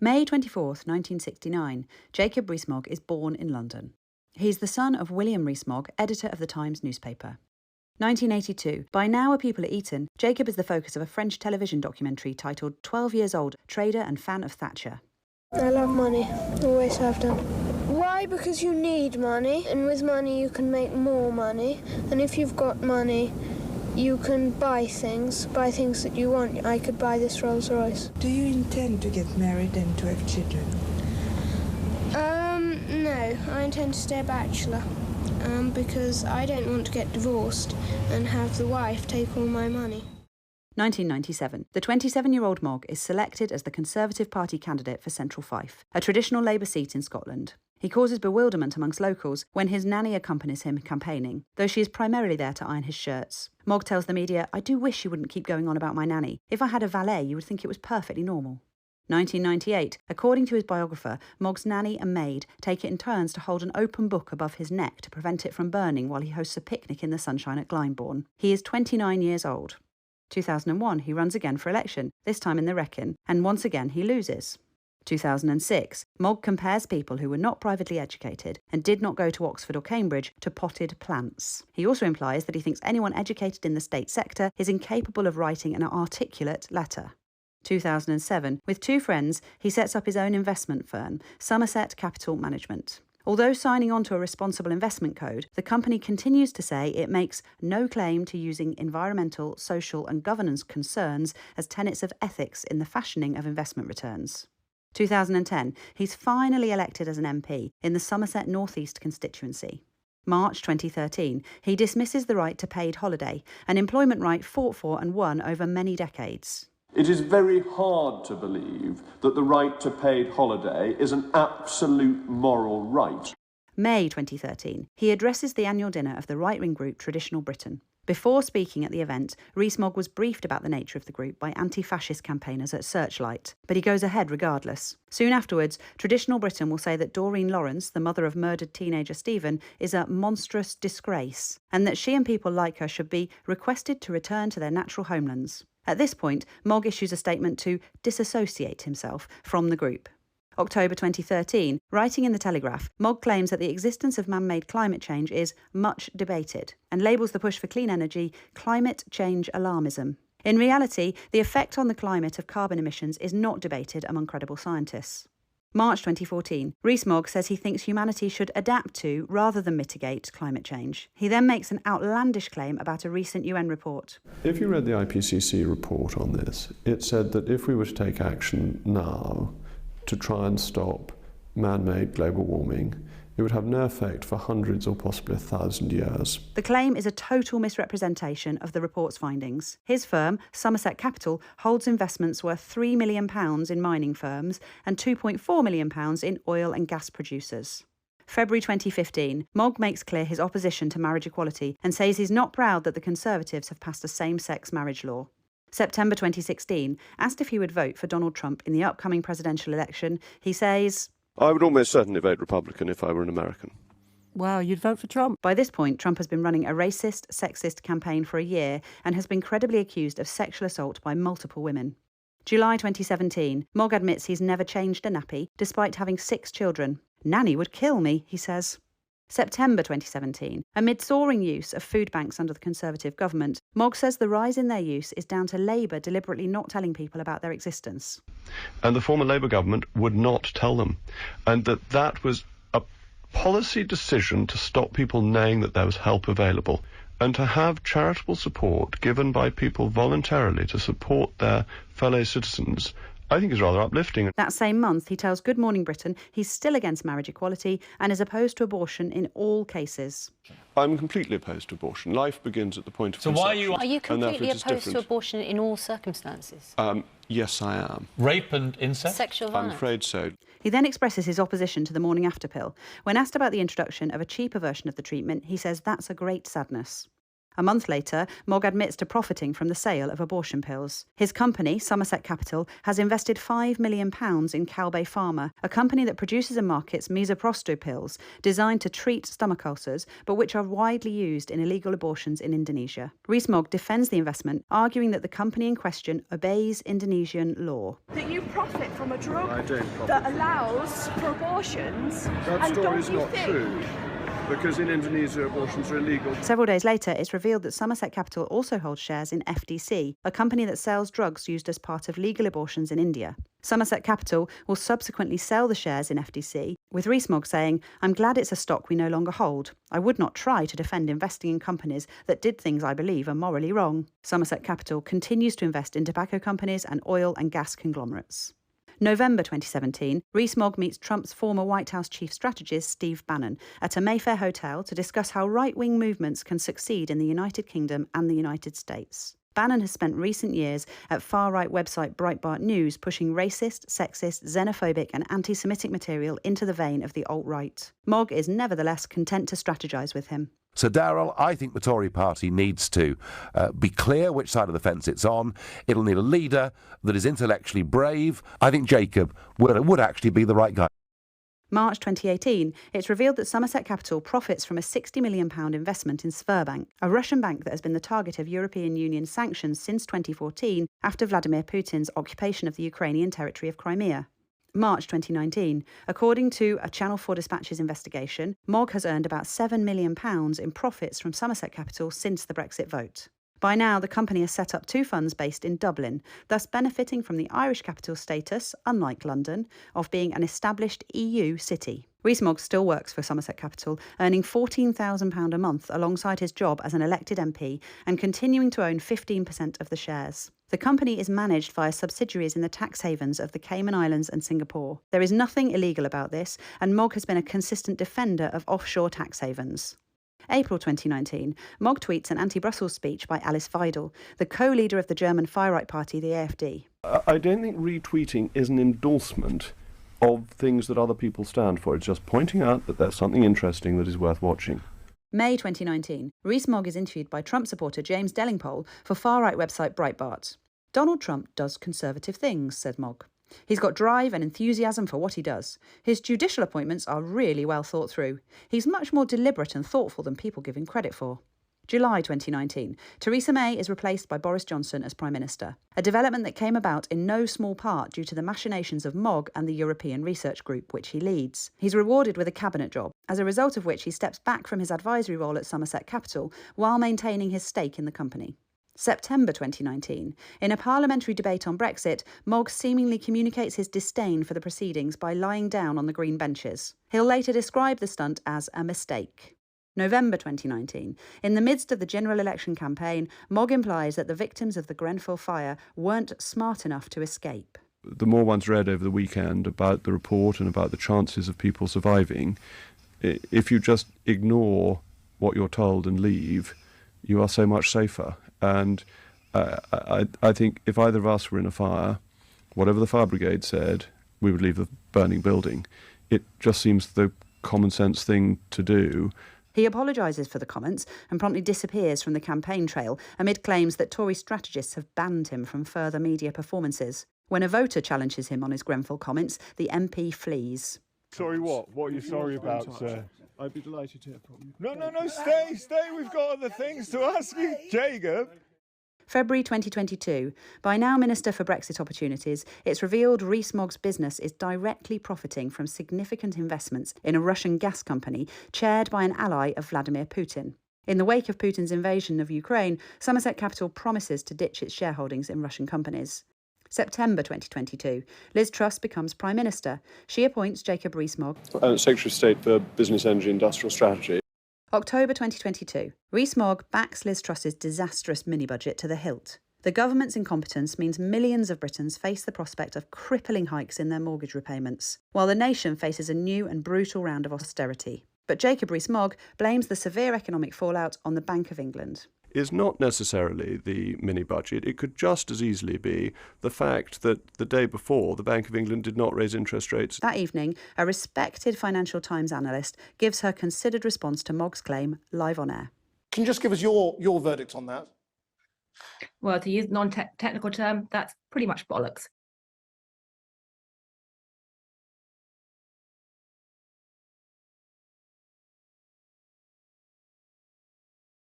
May 24th, 1969, Jacob Rees-Mogg is born in London. He's the son of William Rees-Mogg, editor of the Times newspaper. 1982. By now a people at Eton, Jacob is the focus of a French television documentary titled 12 Years Old, Trader and Fan of Thatcher. I love money, always have done. Why? Because you need money, and with money you can make more money, and if you've got money, you can buy things that you want. I could buy this Rolls Royce. Do you intend to get married and to have children? No, I intend to stay a bachelor, because I don't want to get divorced and have the wife take all my money. 1997. The 27-year-old Mogg is selected as the Conservative Party candidate for Central Fife, a traditional Labour seat in Scotland. He causes bewilderment amongst locals when his nanny accompanies him campaigning, though she is primarily there to iron his shirts. Mogg tells the media, "I do wish you wouldn't keep going on about my nanny. If I had a valet, you would think it was perfectly normal." 1998. According to his biographer, Mogg's nanny and maid take it in turns to hold an open book above his neck to prevent it from burning while he hosts a picnic in the sunshine at Glyndebourne. He is 29 years old. 2001, he runs again for election, this time in the Wrekin, and once again he loses. 2006, Mogg compares people who were not privately educated and did not go to Oxford or Cambridge to potted plants. He also implies that he thinks anyone educated in the state sector is incapable of writing an articulate letter. 2007, with two friends, he sets up his own investment firm, Somerset Capital Management. Although signing on to a responsible investment code, the company continues to say it makes no claim to using environmental, social and governance concerns as tenets of ethics in the fashioning of investment returns. 2010, he's finally elected as an MP in the Somerset North East constituency. March 2013, he dismisses the right to paid holiday, an employment right fought for and won over many decades. It is very hard to believe that the right to paid holiday is an absolute moral right. May 2013, he addresses the annual dinner of the right-wing group Traditional Britain. Before speaking at the event, Rees-Mogg was briefed about the nature of the group by anti-fascist campaigners at Searchlight, but he goes ahead regardless. Soon afterwards, Traditional Britain will say that Doreen Lawrence, the mother of murdered teenager Stephen, is a monstrous disgrace, and that she and people like her should be requested to return to their natural homelands. At this point, Mogg issues a statement to disassociate himself from the group. October 2013, writing in The Telegraph, Mogg claims that the existence of man-made climate change is much debated and labels the push for clean energy climate change alarmism. In reality, the effect on the climate of carbon emissions is not debated among credible scientists. March 2014, Rees-Mogg says he thinks humanity should adapt to, rather than mitigate, climate change. He then makes an outlandish claim about a recent UN report. If you read the IPCC report on this, it said that if we were to take action now to try and stop man-made global warming, it would have no effect for hundreds or possibly 1,000 years. The claim is a total misrepresentation of the report's findings. His firm, Somerset Capital, holds investments worth £3 million in mining firms and £2.4 million in oil and gas producers. February 2015, Mogg makes clear his opposition to marriage equality and says he's not proud that the Conservatives have passed a same-sex marriage law. September 2016, asked if he would vote for Donald Trump in the upcoming presidential election, he says, "I would almost certainly vote Republican if I were an American." Wow, you'd vote for Trump? By this point, Trump has been running a racist, sexist campaign for a year and has been credibly accused of sexual assault by multiple women. July 2017, Mogg admits he's never changed a nappy, despite having 6 children. "Nanny would kill me," he says. September 2017, amid soaring use of food banks under the Conservative government, Mogg says the rise in their use is down to Labour deliberately not telling people about their existence. And the former Labour government would not tell them. And that was a policy decision to stop people knowing that there was help available, and to have charitable support given by people voluntarily to support their fellow citizens, I think is rather uplifting. That same month, he tells Good Morning Britain he's still against marriage equality and is opposed to abortion in all cases. I'm completely opposed to abortion. Life begins at the point of conception. So why are you completely opposed to abortion in all circumstances? Yes, I am. Rape and incest? Sexual violence? I'm afraid so. He then expresses his opposition to the morning after pill. When asked about the introduction of a cheaper version of the treatment, he says that's a great sadness. A month later, Mogg admits to profiting from the sale of abortion pills. His company, Somerset Capital, has invested £5 million in Calbay Pharma, a company that produces and markets misoprostol pills designed to treat stomach ulcers, but which are widely used in illegal abortions in Indonesia. Rees-Mogg defends the investment, arguing that the company in question obeys Indonesian law. That you profit from a drug that allows for abortions. That story is not true, because in Indonesia abortions are illegal. Several days later, it's revealed that Somerset Capital also holds shares in FDC, a company that sells drugs used as part of legal abortions in India. Somerset Capital will subsequently sell the shares in FDC, with Rees-Mogg saying, "I'm glad it's a stock we no longer hold. I would not try to defend investing in companies that did things I believe are morally wrong." Somerset Capital continues to invest in tobacco companies and oil and gas conglomerates. November 2017, Rees-Mogg meets Trump's former White House chief strategist Steve Bannon at a Mayfair hotel to discuss how right-wing movements can succeed in the United Kingdom and the United States. Bannon has spent recent years at far-right website Breitbart News pushing racist, sexist, xenophobic and anti-Semitic material into the vein of the alt-right. Mogg is nevertheless content to strategise with him. So, Darryl, I think the Tory party needs to be clear which side of the fence it's on. It'll need a leader that is intellectually brave. I think Jacob would actually be the right guy. March 2018, it's revealed that Somerset Capital profits from a £60 million investment in Sberbank, a Russian bank that has been the target of European Union sanctions since 2014 after Vladimir Putin's occupation of the Ukrainian territory of Crimea. March 2019. According to a Channel 4 Dispatches investigation, Mogg has earned about £7 million in profits from Somerset Capital since the Brexit vote. By now, the company has set up two funds based in Dublin, thus benefiting from the Irish capital status, unlike London, of being an established EU city. Rees-Mogg still works for Somerset Capital, earning £14,000 a month alongside his job as an elected MP and continuing to own 15% of the shares. The company is managed via subsidiaries in the tax havens of the Cayman Islands and Singapore. There is nothing illegal about this, and Mogg has been a consistent defender of offshore tax havens. April 2019, Mogg tweets an anti-Brussels speech by Alice Weidel, the co-leader of the German far-right party, the AfD. I don't think retweeting is an endorsement of things that other people stand for. It's just pointing out that there's something interesting that is worth watching. May 2019, Rees-Mogg is interviewed by Trump supporter James Dellingpole for far-right website Breitbart. "Donald Trump does conservative things," said Mogg. "He's got drive and enthusiasm for what he does. His judicial appointments are really well thought through. He's much more deliberate and thoughtful than people give him credit for." July 2019. Theresa May is replaced by Boris Johnson as Prime Minister, a development that came about in no small part due to the machinations of Mogg and the European Research Group, which he leads. He's rewarded with a cabinet job, as a result of which he steps back from his advisory role at Somerset Capital while maintaining his stake in the company. September 2019. In a parliamentary debate on Brexit, Mogg seemingly communicates his disdain for the proceedings by lying down on the green benches. He'll later describe the stunt as a mistake. November 2019. In the midst of the general election campaign, Mogg implies that the victims of the Grenfell fire weren't smart enough to escape. The more one's read over the weekend about the report and about the chances of people surviving, if you just ignore what you're told and leave, you are so much safer. And I think if either of us were in a fire, whatever the fire brigade said, we would leave the burning building. It just seems the common sense thing to do. He apologises for the comments and promptly disappears from the campaign trail amid claims that Tory strategists have banned him from further media performances. When a voter challenges him on his Grenfell comments, the MP flees. Sorry what? What are you sorry about, sir? I'd be delighted to hear from you. No, stay. We've got other things to ask you, Jacob. February 2022. By now Minister for Brexit Opportunities, it's revealed Rees-Mogg's business is directly profiting from significant investments in a Russian gas company chaired by an ally of Vladimir Putin. In the wake of Putin's invasion of Ukraine, Somerset Capital promises to ditch its shareholdings in Russian companies. September 2022. Liz Truss becomes Prime Minister. She appoints Jacob Rees-Mogg, Secretary of State for Business, Energy, Industrial Strategy. October 2022. Rees-Mogg backs Liz Truss's disastrous mini-budget to the hilt. The government's incompetence means millions of Britons face the prospect of crippling hikes in their mortgage repayments, while the nation faces a new and brutal round of austerity. But Jacob Rees-Mogg blames the severe economic fallout on the Bank of England. Is not necessarily the mini-budget. It could just as easily be the fact that the day before the Bank of England did not raise interest rates. That evening, a respected Financial Times analyst gives her considered response to Mogg's claim live on air. Can you just give us your verdict on that? Well, to use non-technical term, that's pretty much bollocks.